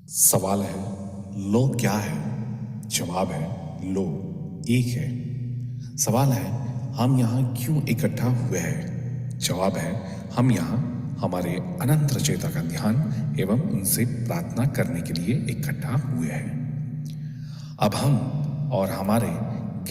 सवाल है लो क्या है। जवाब है लो एक है। सवाल है हम यहाँ क्यों इकट्ठा हुए हैं। जवाब है हम यहाँ हमारे अनंत रचयिता का ध्यान एवं उनसे प्रार्थना करने के लिए इकट्ठा हुए हैं। अब हम और हमारे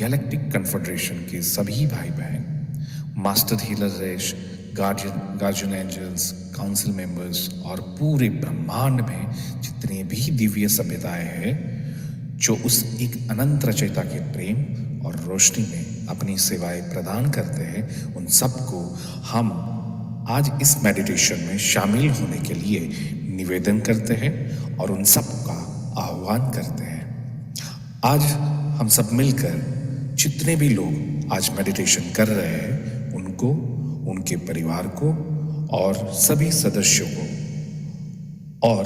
गैलेक्टिक कन्फेडरेशन के सभी भाई बहन, मास्टर हीलर रेश, गार्जियन एंजल्स, काउंसिल मेंबर्स और पूरे ब्रह्मांड में जितने भी दिव्य सभ्यताएं हैं जो उस एक अनंत रचयिता के प्रेम और रोशनी में अपनी सेवाएं प्रदान करते हैं, उन सबको हम आज इस मेडिटेशन में शामिल होने के लिए निवेदन करते हैं और उन सबका आह्वान करते हैं। आज हम सब मिलकर जितने भी लोग आज मेडिटेशन कर रहे हैं उनको, उनके परिवार को और सभी सदस्यों को और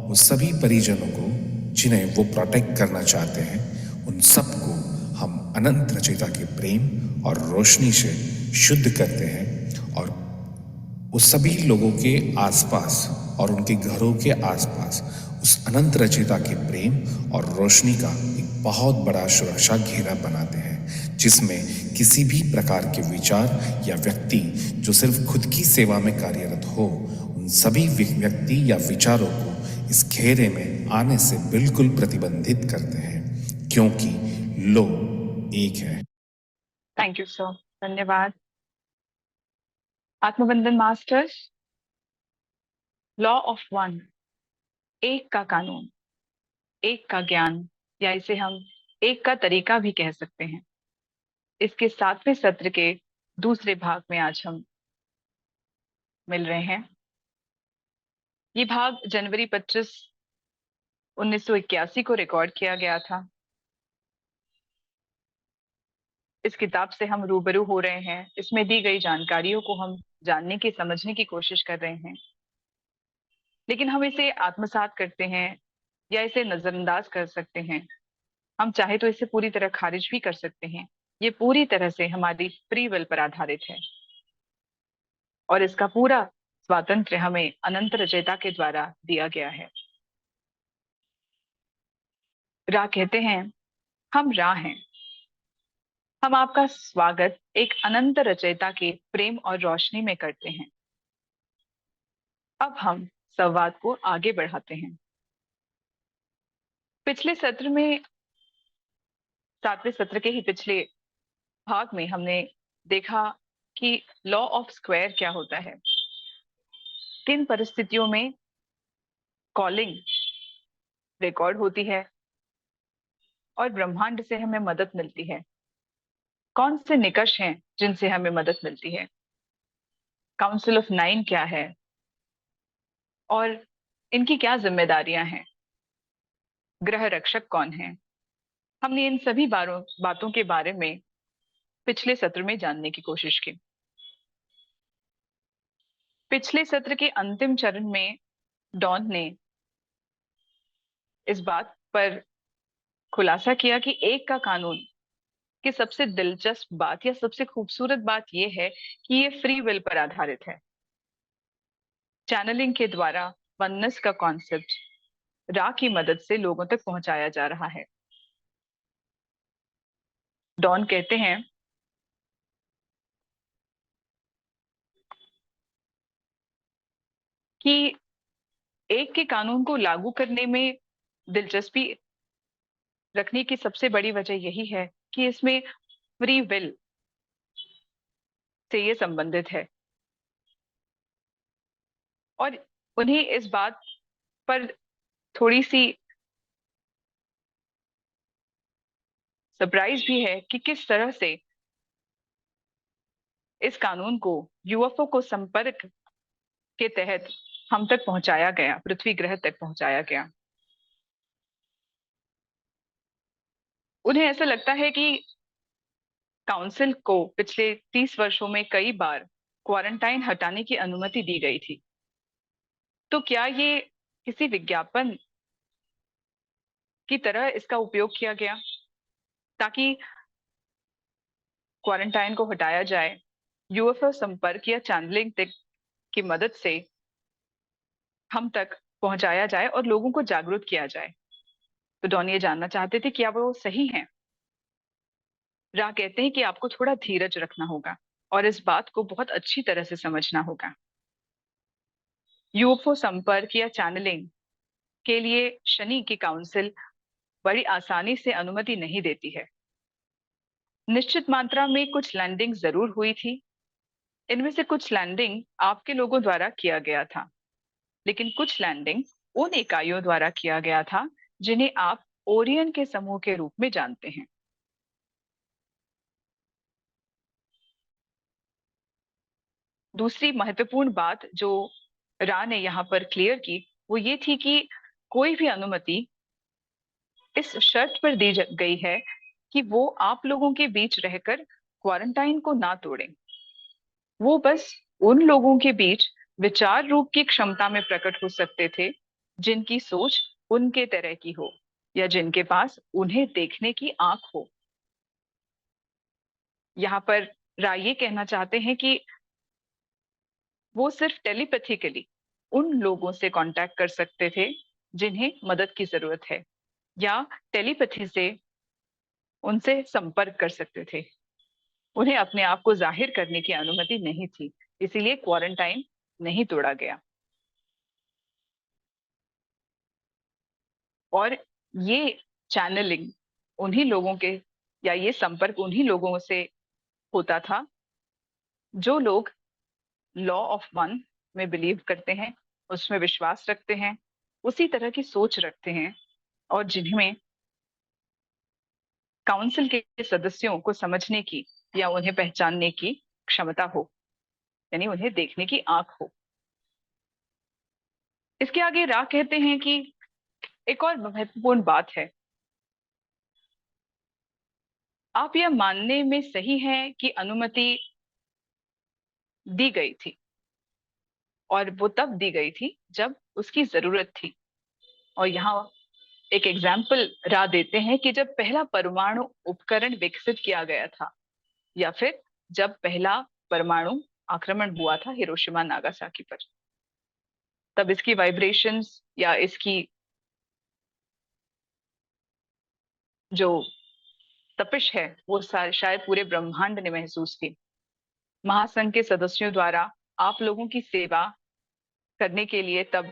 वो सभी परिजनों को जिन्हें वो प्रोटेक्ट करना चाहते हैं, उन सबको हम अनंत रचयिता के प्रेम और रोशनी से शुद्ध करते हैं और वो सभी लोगों के आसपास और उनके घरों के आसपास उस अनंत रचयिता के प्रेम और रोशनी का एक बहुत बड़ा सुरक्षा घेरा बनाते हैं, जिसमें किसी भी प्रकार के विचार या व्यक्ति जो सिर्फ खुद की सेवा में कार्यरत हो, उन सभी व्यक्ति या विचारों को इस घेरे में आने से बिल्कुल प्रतिबंधित करते हैं, क्योंकि लो एक है। थैंक यू सर, धन्यवाद। आत्मबंधन मास्टर्स, लॉ ऑफ वन, एक का कानून, एक का ज्ञान, या इसे हम एक का तरीका भी कह सकते हैं। इसके 7वें सत्र के दूसरे भाग में आज हम मिल रहे हैं। ये भाग जनवरी 25, 1981 को रिकॉर्ड किया गया था। इस किताब से हम रूबरू हो रहे हैं। इसमें दी गई जानकारियों को हम जानने की, समझने की कोशिश कर रहे हैं, लेकिन हम इसे आत्मसात करते हैं या इसे नजरअंदाज कर सकते हैं। हम चाहे तो इसे पूरी तरह खारिज भी कर सकते हैं। ये पूरी तरह से हमारी फ्री विल पर आधारित है और इसका पूरा स्वातंत्र्य हमें अनंत रचयिता के द्वारा दिया गया है। रा कहते हैं हम रा हैं। हम आपका स्वागत एक अनंत रचयिता के प्रेम और रोशनी में करते हैं। अब हम संवाद को आगे बढ़ाते हैं। पिछले सत्र में, 7वें सत्र के ही पिछले भाग में हमने देखा कि लॉ ऑफ स्क्वायर क्या होता है, किन परिस्थितियों में कॉलिंग रिकॉर्ड होती है और ब्रह्मांड से हमें मदद मिलती है, कौन से निकष हैं जिनसे हमें मदद मिलती है, काउंसिल ऑफ 9 क्या है और इनकी क्या जिम्मेदारियां हैं, ग्रह रक्षक कौन है। हमने इन सभी बातों के बारे में पिछले सत्र में जानने की कोशिश की। पिछले सत्र के अंतिम चरण में डॉन ने इस बात पर खुलासा किया कि एक का कानून की सबसे दिलचस्प बात या सबसे खूबसूरत बात यह है कि ये फ्री विल पर आधारित है। चैनलिंग के द्वारा वननेस का कॉन्सेप्ट रा की मदद से लोगों तक पहुंचाया जा रहा है। डॉन कहते हैं कि एक के कानून को लागू करने में दिलचस्पी रखने की सबसे बड़ी वजह यही है कि इसमें फ्री विल से ये संबंधित है और उन्हें इस बात पर थोड़ी सी सरप्राइज भी है कि किस तरह से इस कानून को यूएफओ को संपर्क के तहत हम तक पहुंचाया गया, पृथ्वी ग्रह तक पहुंचाया गया। उन्हें ऐसा लगता है कि काउंसिल को पिछले 30 वर्षों में कई बार क्वारंटाइन हटाने की अनुमति दी गई थी। तो क्या ये किसी विज्ञापन की तरह इसका उपयोग किया गया ताकि क्वारंटाइन को हटाया जाए, यूएफओ संपर्क या चैनलिंग तक की मदद से हम तक पहुंचाया जाए और लोगों को जागरूक किया जाए। तो डॉन ये जानना चाहते थे कि क्या वो सही हैं। रा कहते हैं कि आपको थोड़ा धीरज रखना होगा और इस बात को बहुत अच्छी तरह से समझना होगा। यूएफओ संपर्क या चैनलिंग के लिए शनि की काउंसिल बड़ी आसानी से अनुमति नहीं देती है। निश्चित मात्रा में कुछ लैंडिंग जरूर हुई थी। इनमें से कुछ लैंडिंग आपके लोगों द्वारा किया गया था, लेकिन कुछ लैंडिंग उन इकाइयों द्वारा किया गया था जिन्हें आप ओरियन के समूह के रूप में जानते हैं। दूसरी महत्वपूर्ण बात जो रा ने यहाँ पर क्लियर की वो ये थी कि कोई भी अनुमति इस शर्त पर दी गई है कि वो आप लोगों के बीच रहकर क्वारंटाइन को ना तोड़ें। वो बस उन लोगों के बीच विचार रूप की क्षमता में प्रकट हो सकते थे जिनकी सोच उनके तरह की हो या जिनके पास उन्हें देखने की आंख हो। यहाँ पर राय ये कहना चाहते हैं कि वो सिर्फ टेलीपैथिकली उन लोगों से कांटेक्ट कर सकते थे जिन्हें मदद की जरूरत है, या टेलीपैथी से उनसे संपर्क कर सकते थे। उन्हें अपने आप को जाहिर करने की अनुमति नहीं थी, इसीलिए क्वारंटाइन नहीं तोड़ा गया। और ये चैनलिंग उन्हीं लोगों के, या ये संपर्क उन्हीं लोगों से होता था जो लोग लॉ ऑफ वन में बिलीव करते हैं, उसमें विश्वास रखते हैं, उसी तरह की सोच रखते हैं, और जिनमें काउंसिल के सदस्यों को समझने की या उन्हें पहचानने की क्षमता हो, यानी उन्हें देखने की आंख हो। इसके आगे रा कहते हैं कि एक और महत्वपूर्ण बात है, आप यह मानने में सही हैं कि अनुमति दी गई थी, और वो तब दी गई थी जब उसकी जरूरत थी। और यहाँ एक एग्जाम्पल रा देते हैं कि जब पहला परमाणु उपकरण विकसित किया गया था, या फिर जब पहला परमाणु आक्रमण हुआ था हिरोशिमा नागासाकी पर, तब इसकी वाइब्रेशंस या इसकी जो तपिश है वो शायद पूरे ब्रह्मांड ने महसूस की। महासंघ के सदस्यों द्वारा आप लोगों की सेवा करने के लिए तब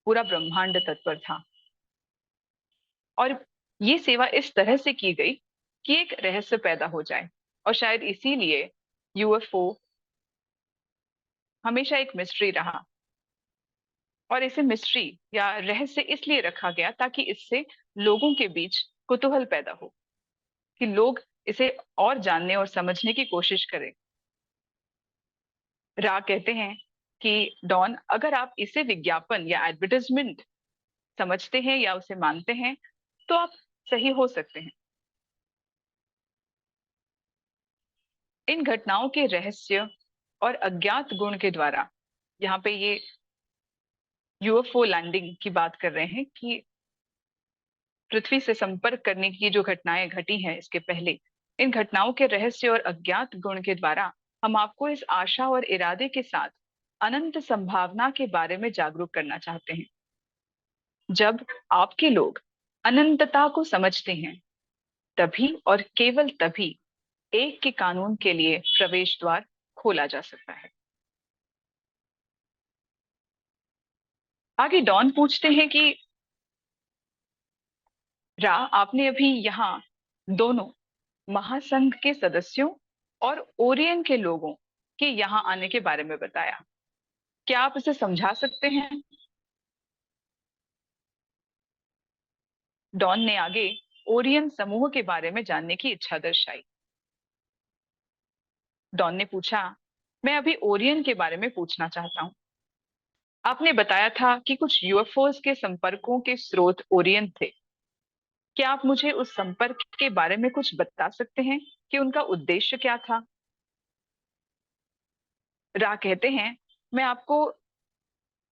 पूरा ब्रह्मांड तत्पर था, और ये सेवा इस तरह से की गई कि एक रहस्य पैदा हो जाए। और शायद इसीलिए यूएफओ हमेशा एक मिस्ट्री रहा, और इसे मिस्ट्री या रहस्य इसलिए रखा गया ताकि इससे लोगों के बीच कुतूहल पैदा हो, कि लोग इसे और जानने और समझने की कोशिश करें। रा कहते हैं कि डॉन, अगर आप इसे विज्ञापन या एडवर्टाइजमेंट समझते हैं या उसे मानते हैं तो आप सही हो सकते हैं। इन घटनाओं के रहस्य और अज्ञात गुण के द्वारा, यहाँ पे ये यूएफओ लैंडिंग की बात कर रहे हैं कि पृथ्वी से संपर्क करने की जो घटनाएं घटी हैं इसके पहले, इन घटनाओं के रहस्य और अज्ञात गुण के द्वारा हम आपको इस आशा और इरादे के साथ अनंत संभावना के बारे में जागरूक करना चाहते हैं। जब आपके लोग अनंतता को समझते हैं, तभी और केवल तभी एक के कानून के लिए प्रवेश द्वार खोला जा सकता है। आगे डॉन पूछते हैं कि रा, आपने अभी यहाँ दोनों महासंघ के सदस्यों और ओरियन के लोगों के यहाँ आने के बारे में बताया, क्या आप इसे समझा सकते हैं? डॉन ने आगे ओरियन समूह के बारे में जानने की इच्छा दर्शाई। डॉन ने पूछा, मैं अभी ओरियन के बारे में पूछना चाहता हूँ। आपने बताया था कि कुछ यूएफओस के संपर्कों के स्रोत ओरियन थे। क्या आप मुझे उस संपर्क के बारे में कुछ बता सकते हैं कि उनका उद्देश्य क्या था? रा कहते हैं, मैं आपको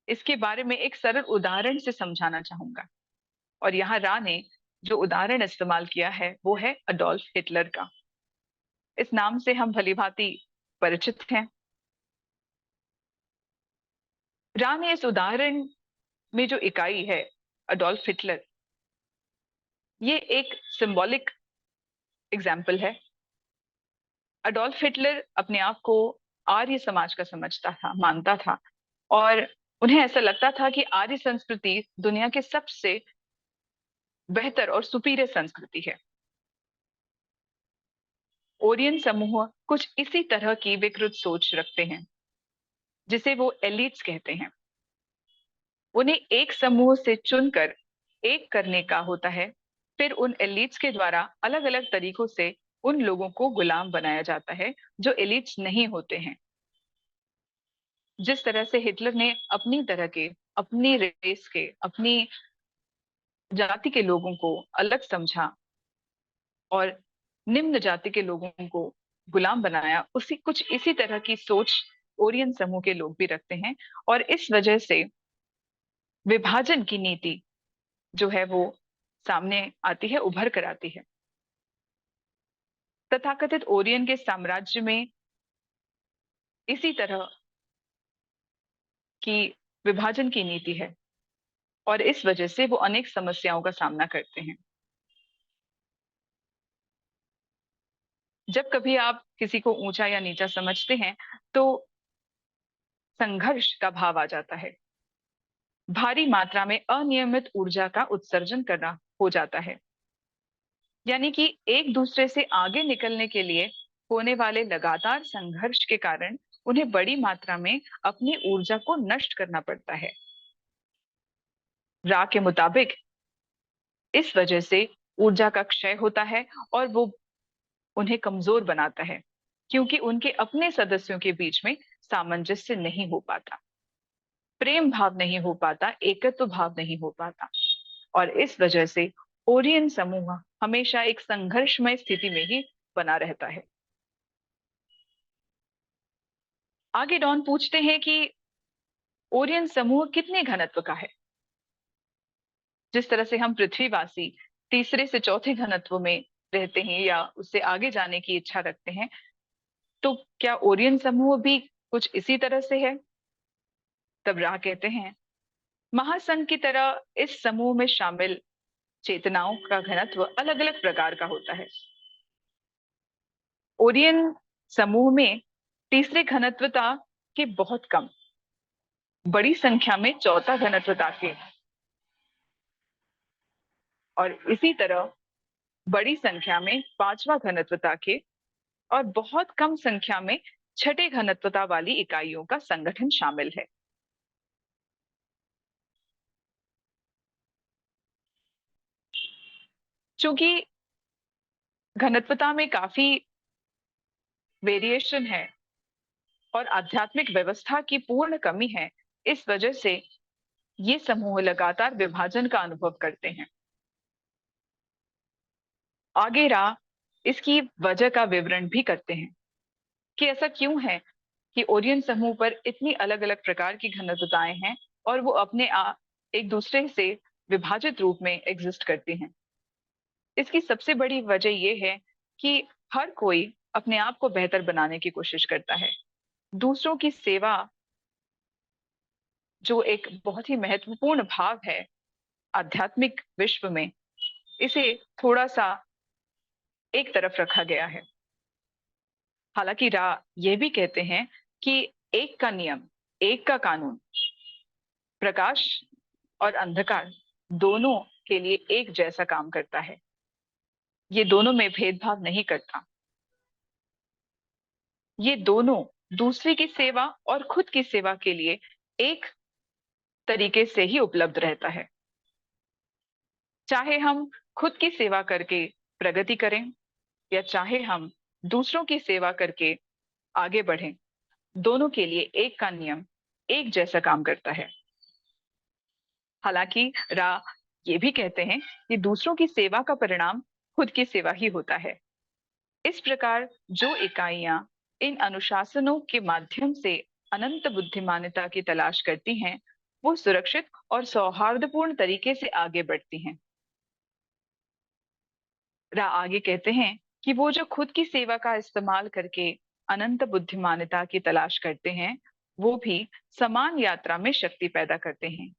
इसके बारे में एक सरल उदाहरण से समझाना चाहूंगा। और यहाँ रा ने जो उदाहरण इस्तेमाल किया है वो है अडोल्फ हिटलर का। इस नाम से हम भलीभांति परिचित हैं। रा ने इस उदाहरण में जो इकाई है, अडोल्फ हिटलर, ये एक सिंबॉलिक एग्जाम्पल है। अडोल्फ हिटलर अपने आप को आर्य समाज का समझता था, मानता था, और उन्हें ऐसा लगता था कि आर्य संस्कृति दुनिया के सबसे बेहतर और सुपीरियर संस्कृति है। ओरियन समूह कुछ इसी तरह की विकृत सोच रखते हैं, जिसे वो एलिट्स कहते हैं। उन्हें एक समूह से चुनकर एक करने का होता है, फिर उन एलिट्स के द्वारा अलग अलग तरीकों से उन लोगों को गुलाम बनाया जाता है जो एलिट्स नहीं होते हैं। जिस तरह से हिटलर ने अपनी तरह के, अपनी रेस के, अपनी जाति के लोगों को अलग समझा और निम्न जाति के लोगों को गुलाम बनाया, उसी कुछ इसी तरह की सोच ओरियन समूह के लोग भी रखते हैं। और इस वजह से विभाजन की नीति जो है वो सामने आती है, उभर कर आती है। तथाकथित ओरियन के साम्राज्य में इसी तरह की विभाजन की नीति है, और इस वजह से वो अनेक समस्याओं का सामना करते हैं। जब कभी आप किसी को ऊंचा या नीचा समझते हैं, तो संघर्ष का भाव आ जाता है। भारी मात्रा में अनियमित ऊर्जा का उत्सर्जन करना हो जाता है, यानी कि एक दूसरे से आगे निकलने के लिए होने वाले लगातार संघर्ष के कारण उन्हें बड़ी मात्रा में अपनी ऊर्जा को नष्ट करना पड़ता है। रा के मुताबिक इस वजह से ऊर्जा का क्षय होता है और वो उन्हें कमजोर बनाता है, क्योंकि उनके अपने सदस्यों के बीच में सामंजस्य नहीं हो पाता, प्रेम भाव नहीं हो पाता, एकत्व भाव नहीं हो पाता। और इस वजह से ओरियन समूह हमेशा एक संघर्षमय स्थिति में ही बना रहता है। आगे डॉन पूछते हैं कि ओरियन समूह कितने घनत्व का है। जिस तरह से हम पृथ्वीवासी तीसरे से चौथे घनत्व में रहते हैं या उससे आगे जाने की इच्छा रखते हैं, तो क्या ओरियन समूह भी कुछ इसी तरह से है? तब राह कहते हैं, महासंघ की तरह इस समूह में शामिल चेतनाओं का घनत्व अलग अलग प्रकार का होता है। ओरियन समूह में तीसरे घनत्वता के बहुत कम, बड़ी संख्या में चौथा घनत्वता के, और इसी तरह बड़ी संख्या में पांचवा घनत्वता के, और बहुत कम संख्या में छठे घनत्वता वाली इकाइयों का संगठन शामिल है। चूंकि घनत्वता में काफी वेरिएशन है और आध्यात्मिक व्यवस्था की पूर्ण कमी है, इस वजह से ये समूह लगातार विभाजन का अनुभव करते हैं। आगे राह इसकी वजह का विवरण भी करते हैं कि ऐसा क्यों है कि ओरियन समूह पर इतनी अलग अलग प्रकार की घनत्वताएं हैं और वो अपने एक दूसरे से विभाजित रूप में एग्जिस्ट करती हैं। इसकी सबसे बड़ी वजह यह है कि हर कोई अपने आप को बेहतर बनाने की कोशिश करता है। दूसरों की सेवा, जो एक बहुत ही महत्वपूर्ण भाव है आध्यात्मिक विश्व में, इसे थोड़ा सा एक तरफ रखा गया है। हालांकि रा ये भी कहते हैं कि एक का नियम, एक का कानून, प्रकाश और अंधकार दोनों के लिए एक जैसा काम करता है। ये दोनों में भेदभाव नहीं करता। ये दोनों दूसरे की सेवा और खुद की सेवा के लिए एक तरीके से ही उपलब्ध रहता है। चाहे हम खुद की सेवा करके प्रगति करें या चाहे हम दूसरों की सेवा करके आगे बढ़ें, दोनों के लिए एक का नियम एक जैसा काम करता है। हालांकि रा ये भी कहते हैं कि दूसरों की सेवा का परिणाम खुद की सेवा ही होता है। इस प्रकार जो इकाइयां इन अनुशासनों के माध्यम से अनंत बुद्धिमानिता की तलाश करती हैं, वो सुरक्षित और सौहार्दपूर्ण तरीके से आगे बढ़ती हैं। रा आगे कहते हैं कि वो जो खुद की सेवा का इस्तेमाल करके अनंत बुद्धिमानिता की तलाश करते हैं, वो भी समान यात्रा में शक्ति पैदा करते हैं।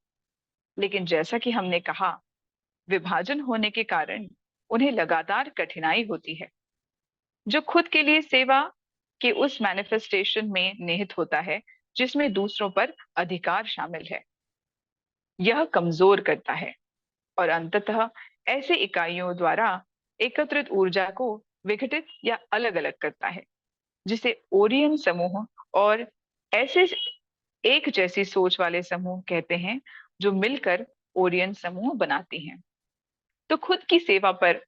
लेकिन जैसा कि हमने कहा, विभाजन होने के कारण उन्हें लगातार कठिनाई होती है, जो खुद के लिए सेवा के उस मैनिफेस्टेशन में निहित होता है जिसमें दूसरों पर अधिकार शामिल है। यह कमजोर करता है और अंततः ऐसे इकाइयों द्वारा एकत्रित ऊर्जा को विघटित या अलग अलग करता है, जिसे ओरियन समूह और ऐसे एक जैसी सोच वाले समूह कहते हैं जो मिलकर ओरियन समूह बनाती हैं। तो खुद की सेवा पर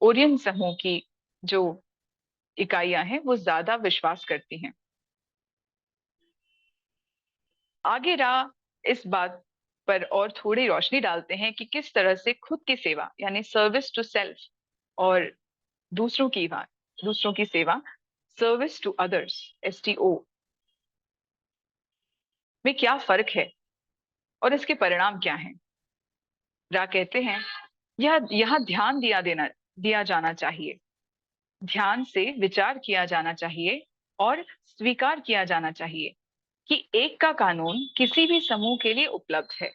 ओरियन समूह की जो इकाइयां हैं वो ज्यादा विश्वास करती हैं। आगे राह इस बात पर और थोड़ी रोशनी डालते हैं कि किस तरह से खुद की सेवा यानी सर्विस टू सेल्फ और दूसरों की बात दूसरों की सेवा सर्विस टू अदर्स STO में क्या फर्क है और इसके परिणाम क्या हैं। रा कहते हैं यह यहाँ ध्यान दिया जाना चाहिए। ध्यान से विचार किया जाना चाहिए और स्वीकार किया जाना चाहिए कि एक का कानून किसी भी समूह के लिए उपलब्ध है,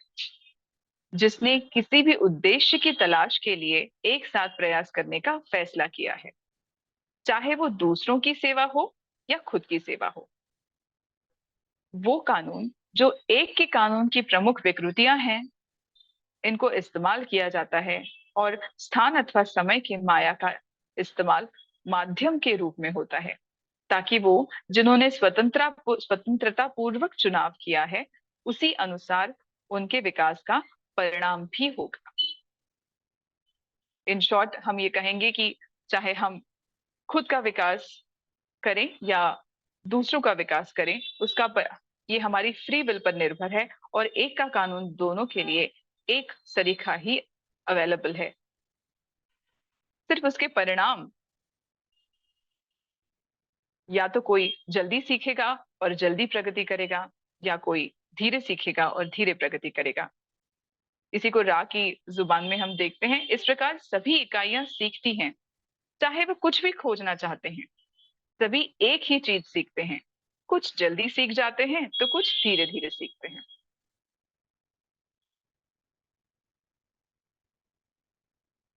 जिसने किसी भी उद्देश्य की तलाश के लिए एक साथ प्रयास करने का फैसला किया है, चाहे वो दूसरों की सेवा हो या खुद की सेवा हो। वो कानून जो एक के कानून की प्रमुख विकृतियां हैं, इनको इस्तेमाल किया जाता है और स्थान अथवा समय की माया का इस्तेमाल माध्यम के रूप में होता है, ताकि वो जिन्होंने स्वतंत्रता पूर्वक चुनाव किया है उसी अनुसार उनके विकास का परिणाम भी होगा। इन शॉर्ट हम ये कहेंगे कि चाहे हम खुद का विकास करें या दूसरों का विकास करें, ये हमारी फ्री विल पर निर्भर है और एक का कानून दोनों के लिए एक सरीखा ही अवेलेबल है। सिर्फ उसके परिणाम, या तो कोई जल्दी सीखेगा और जल्दी प्रगति करेगा या कोई धीरे सीखेगा और धीरे प्रगति करेगा। इसी को रा की जुबान में हम देखते हैं। इस प्रकार सभी इकाइयां सीखती हैं, चाहे वो कुछ भी खोजना चाहते हैं। सभी एक ही चीज सीखते हैं, कुछ जल्दी सीख जाते हैं तो कुछ धीरे धीरे सीखते हैं।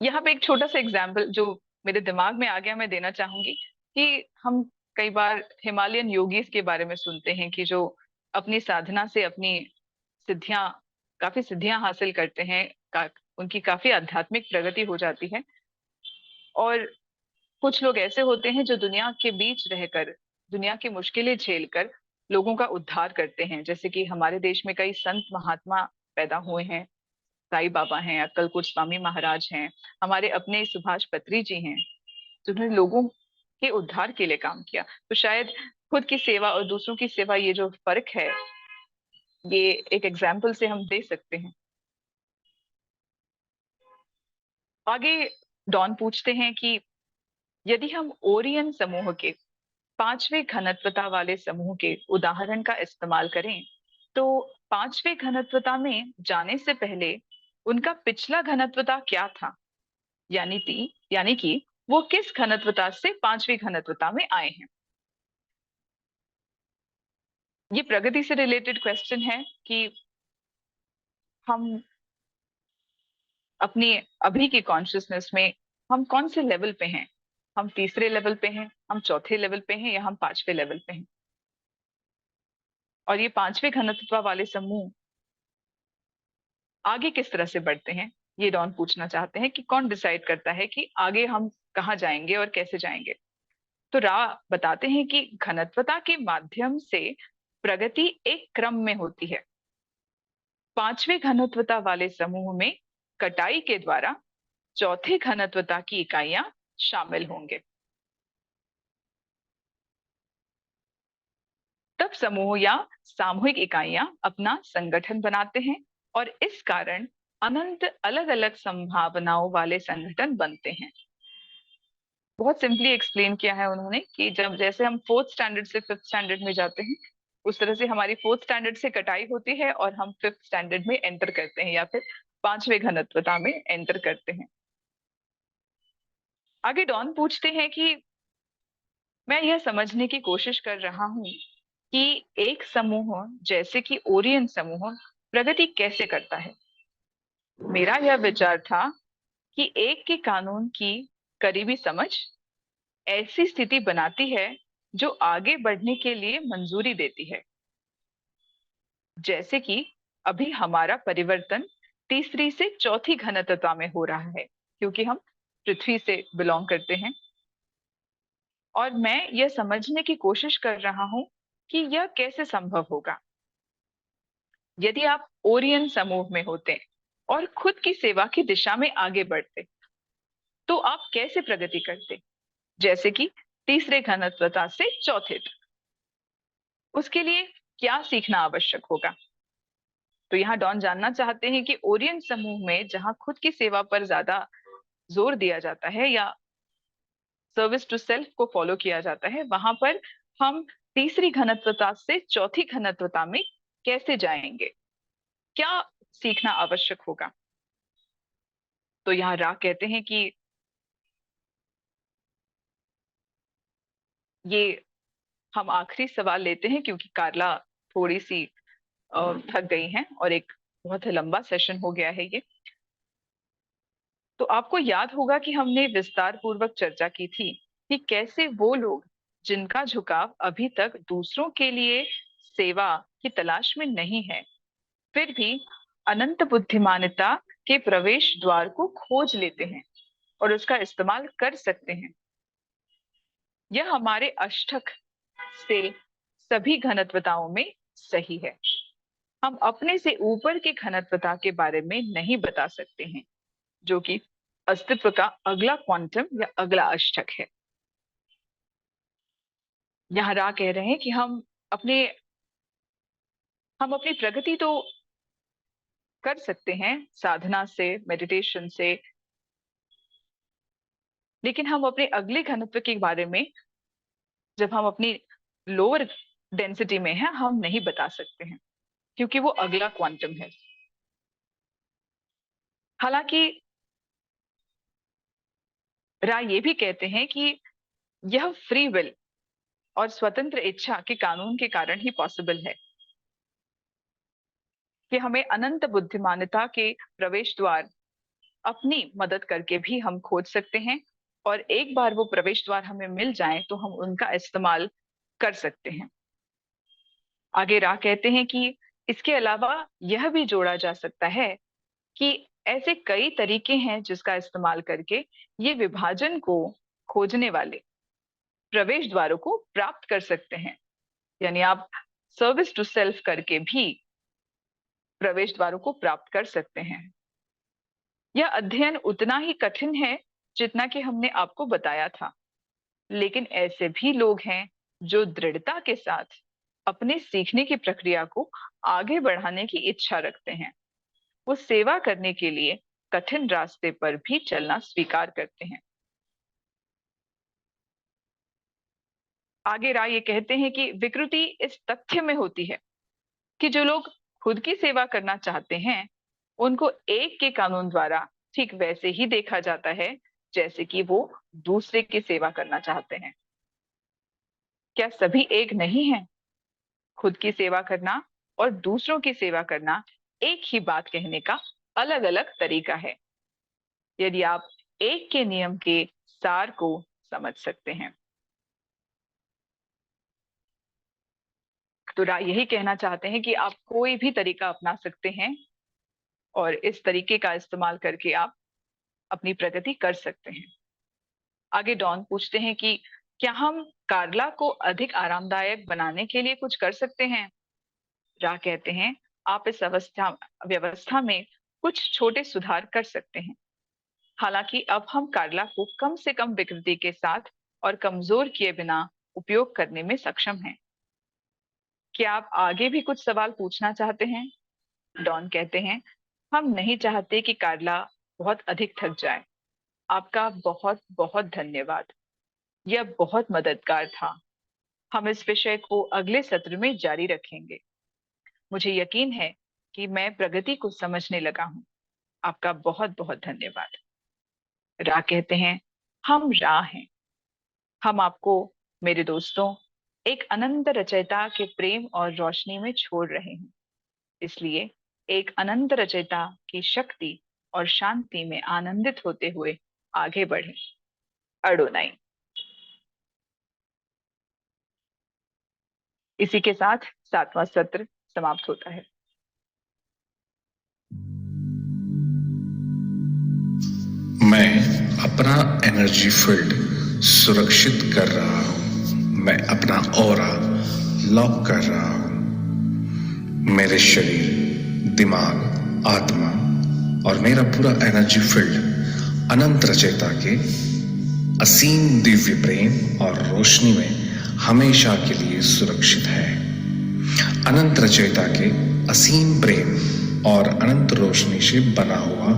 यहाँ पे एक छोटा सा एग्जाम्पल जो मेरे दिमाग में आ गया मैं देना चाहूंगी कि हम कई बार हिमालयन योगीज के बारे में सुनते हैं कि जो अपनी साधना से अपनी सिद्धियां काफी सिद्धियां हासिल करते हैं, उनकी काफी आध्यात्मिक प्रगति हो जाती है। और कुछ लोग ऐसे होते हैं जो दुनिया के बीच रहकर, दुनिया की मुश्किलें झेलकर लोगों का उद्धार करते हैं, जैसे कि हमारे देश में कई संत महात्मा पैदा हुए हैं। साईं बाबा हैं, अक्कलकोट स्वामी महाराज हैं, हमारे अपने सुभाष पत्री जी हैं, जिन्होंने लोगों के उद्धार के लिए काम किया। तो शायद खुद की सेवा और दूसरों की सेवा, ये जो फर्क है, ये एक एग्जाम्पल से हम दे सकते हैं। आगे डॉन पूछते हैं कि यदि हम ओरियन समूह के पांचवें घनत्वता वाले समूह के उदाहरण का इस्तेमाल करें, तो पांचवें घनत्वता में जाने से पहले उनका पिछला घनत्वता क्या था, यानी कि वो किस घनत्वता से पांचवी घनत्वता में आए हैं। ये प्रगति से रिलेटेड क्वेश्चन है कि हम अपनी अभी की कॉन्शियसनेस में हम कौन से लेवल पे हैं। हम तीसरे लेवल पे हैं, हम चौथे लेवल पे हैं, या हम पांचवें लेवल पे हैं। और ये पांचवें घनत्व वाले समूह आगे किस तरह से बढ़ते हैं, ये डॉन पूछना चाहते हैं कि कौन डिसाइड करता है कि आगे हम कहाँ जाएंगे और कैसे जाएंगे। तो रा बताते हैं कि घनत्वता के माध्यम से प्रगति एक क्रम में होती है। पांचवें घनत्वता वाले समूह में कटाई के द्वारा चौथे घनत्वता की इकाइयां शामिल होंगे। तब समूह या सामूहिक इकाइयां अपना संगठन बनाते हैं और इस कारण अनंत अलग अलग संभावनाओं वाले संगठन बनते हैं। बहुत सिंपली एक्सप्लेन किया है उन्होंने कि जब जैसे हम फोर्थ स्टैंडर्ड से फिफ्थ स्टैंडर्ड में जाते हैं, उस तरह से हमारी फोर्थ स्टैंडर्ड से कटाई होती है और हम फिफ्थ स्टैंडर्ड में एंटर करते हैं या फिर पांचवें घनत्वता में एंटर करते हैं। आगे डॉन पूछते हैं कि मैं यह समझने की कोशिश कर रहा हूं कि एक समूह जैसे कि ओरियन समूह प्रगति कैसे करता है। मेरा यह विचार था कि एक के कानून की करीबी समझ ऐसी स्थिति बनाती है जो आगे बढ़ने के लिए मंजूरी देती है। जैसे कि अभी हमारा परिवर्तन तीसरी से चौथी घनत्वता में हो रहा है, क्योंकि हम पृथ्वी से बिलोंग करते हैं। और मैं यह समझने की कोशिश कर रहा हूं कि यह कैसे संभव होगा। यदि आप ओरियन समूह में होते और खुद की सेवा की दिशा में आगे बढ़ते, तो आप कैसे प्रगति करते, जैसे कि तीसरे घनत्वता से चौथे तक? उसके लिए क्या सीखना आवश्यक होगा? तो यहाँ डॉन जानना चाहते हैं कि ओरियन समूह में जहां खुद की सेवा पर ज्यादा जोर दिया जाता है या सर्विस टू सेल्फ को फॉलो किया जाता है, वहां पर हम तीसरी घनत्वता से चौथी घनत्वता में कैसे जाएंगे? क्या सीखना आवश्यक होगा? तो यहाँ रा कहते हैं कि ये हम आखिरी सवाल लेते हैं, क्योंकि कार्ला थोड़ी सी थक गई हैं और एक बहुत लंबा सेशन हो गया है ये। तो आपको याद होगा कि हमने विस्तार पूर्वक चर्चा की थी कि कैसे वो लोग जिनका झुकाव अभी तक दूसरों के लिए सेवा की तलाश में नहीं है, फिर भी अनंत बुद्धिमानता के प्रवेश द्वार को खोज लेते हैं और उसका इस्तेमाल कर सकते हैं। यह हमारे अष्टक से सभी घनत्वताओं में सही है। हम अपने से ऊपर के घनत्वता के बारे में नहीं बता सकते हैं, जो कि अस्तित्व का अगला क्वांटम या अगला अष्टक है। यहाँ रा कह रहे हैं कि हम अपनी प्रगति तो कर सकते हैं साधना से, मेडिटेशन से, लेकिन हम अपने अगले घनत्व के बारे में, जब हम अपनी लोअर डेंसिटी में हैं, हम नहीं बता सकते हैं, क्योंकि वो अगला क्वांटम है। हालांकि रा ये भी कहते हैं कि यह फ्री विल और स्वतंत्र इच्छा के कानून के कारण ही पॉसिबल है कि हमें अनंत बुद्धिमानता के प्रवेश द्वार अपनी मदद करके भी हम खोज सकते हैं, और एक बार वो प्रवेश द्वार हमें मिल जाएं तो हम उनका इस्तेमाल कर सकते हैं। आगे रा कहते हैं कि इसके अलावा यह भी जोड़ा जा सकता है कि ऐसे कई तरीके हैं जिसका इस्तेमाल करके ये विभाजन को खोजने वाले प्रवेश द्वारों को प्राप्त कर सकते हैं। यानी आप सर्विस टू सेल्फ करके भी प्रवेश द्वारों को प्राप्त कर सकते हैं। यह अध्ययन उतना ही कठिन है जितना कि हमने आपको बताया था, लेकिन ऐसे भी लोग हैं जो दृढ़ता के साथ अपने सीखने की प्रक्रिया को आगे बढ़ाने की इच्छा रखते हैं। वो सेवा करने के लिए कठिन रास्ते पर भी चलना स्वीकार करते हैं। आगे राय ये कहते हैं कि विकृति इस तथ्य में होती है कि जो लोग खुद की सेवा करना चाहते हैं, उनको एक के कानून द्वारा ठीक वैसे ही देखा जाता है जैसे कि वो दूसरे की सेवा करना चाहते हैं। क्या सभी एक नहीं है? खुद की सेवा करना और दूसरों की सेवा करना एक ही बात कहने का अलग अलग तरीका है, यदि आप एक के नियम के सार को समझ सकते हैं। तो यही कहना चाहते हैं कि आप कोई भी तरीका अपना सकते हैं और इस तरीके का इस्तेमाल करके आप अपनी प्रगति कर सकते हैं। आगे डॉन पूछते हैं कि क्या हम कार्ला को अधिक आरामदायक बनाने के लिए कुछ कर सकते हैं? रा कहते हैं आप इस व्यवस्था में कुछ छोटे सुधार कर सकते हैं। हालांकि अब हम कार्ला को कम से कम विकृति के साथ और कमजोर किए बिना उपयोग करने में सक्षम हैं। क्या आप आगे भी कुछ सवाल पूछना चाहते हैं? डॉन कहते हैं हम नहीं चाहते कि कार्ला बहुत अधिक थक जाए। आपका बहुत बहुत धन्यवाद, यह बहुत मददगार था। हम इस विषय को अगले सत्र में जारी रखेंगे। मुझे यकीन है कि मैं प्रगति को समझने लगा हूँ। आपका बहुत बहुत धन्यवाद। रा कहते हैं हम रा हैं। हम आपको, मेरे दोस्तों, एक अनंत रचयिता के प्रेम और रोशनी में छोड़ रहे हैं। इसलिए एक अनंत रचयिता की शक्ति और शांति में आनंदित होते हुए आगे बढ़ें। अडोनाई। इसी के साथ 7वां सत्र समाप्त होता है। मैं अपना एनर्जी फील्ड सुरक्षित कर रहा हूं। मैं अपना ऑरा लॉक कर रहा हूं। मेरे शरीर, दिमाग, आत्मा और मेरा पूरा एनर्जी फील्ड अनंत रचयिता के असीम दिव्य प्रेम और रोशनी में हमेशा के लिए सुरक्षित है। अनंत रचयिता के असीम प्रेम और अनंत रोशनी से बना हुआ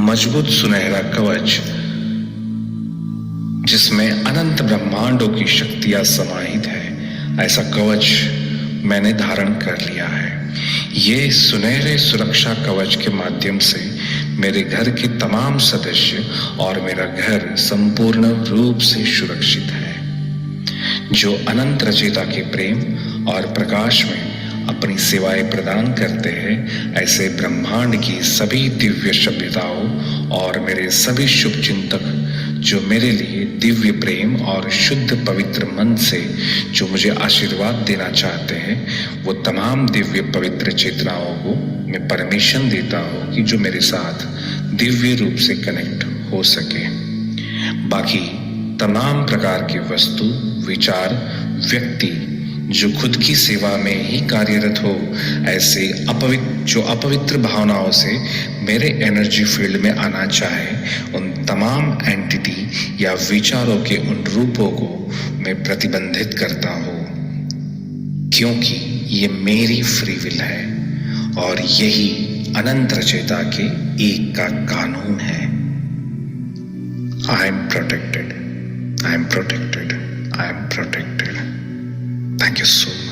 मजबूत सुनहरा कवच, जिसमें अनंत ब्रह्मांडों की शक्तियां समाहित है, ऐसा कवच मैंने धारण कर लिया है। ये सुनहरे सुरक्षा कवच के माध्यम से मेरे घर के तमाम सदस्य और मेरा घर संपूर्ण रूप से सुरक्षित है। जो अनंत रचयिता के प्रेम और प्रकाश में अपनी सेवाएं प्रदान करते हैं, ऐसे ब्रह्मांड की सभी दिव्य सभ्यताओं और मेरे सभी शुभ चिंतक जो मेरे लिए दिव्य प्रेम और शुद्ध पवित्र मन से जो मुझे आशीर्वाद देना चाहते हैं, वो तमाम दिव्य पवित्र चेतनाओं को मैं परमिशन देता हूँ कि जो मेरे साथ दिव्य रूप से कनेक्ट हो सके। बाकी तमाम प्रकार की वस्तु, विचार, व्यक्ति जो खुद की सेवा में ही कार्यरत हो, ऐसे अपवित्र भावनाओं से मेरे एनर्जी फील्ड में आना चाहे, उन तमाम एंटिटी या विचारों के उन रूपों को मैं प्रतिबंधित करता हूँ, क्योंकि ये मेरी फ्री विल है और यही अनंत रचयिता के एक का कानून है। I am protected, I am protected, I am protected. Thank you so much.